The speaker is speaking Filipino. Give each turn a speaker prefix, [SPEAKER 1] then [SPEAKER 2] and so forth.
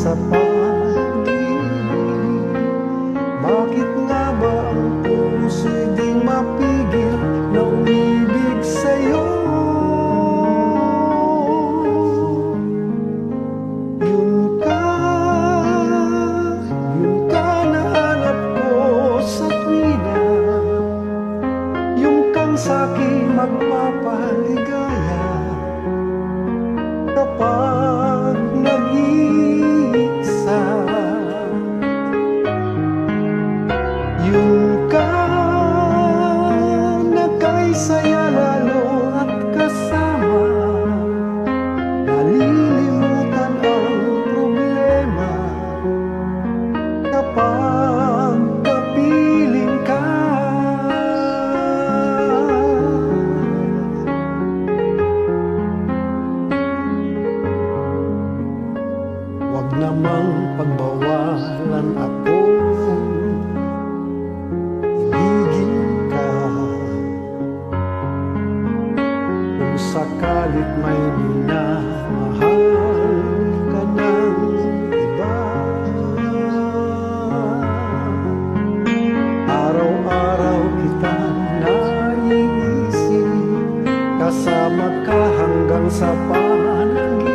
[SPEAKER 1] sa panaginip. Bakit nga ba ang puso'y di mapigil na umibig sa'yo? Yun ka nahanap ko sa tuwina, yung kang sa'king magpapaligaya kapag nag-iisa. Yun ka nagkaisaya lalo at kasama, nalilimutan ang problema kapag kapiling ka. Huwag namang pagbawalan ako, ibigin ka. Kung sakalit may minamahal ka ng iba, araw-araw kitang naiisip, kasama ka hanggang sa panaginip.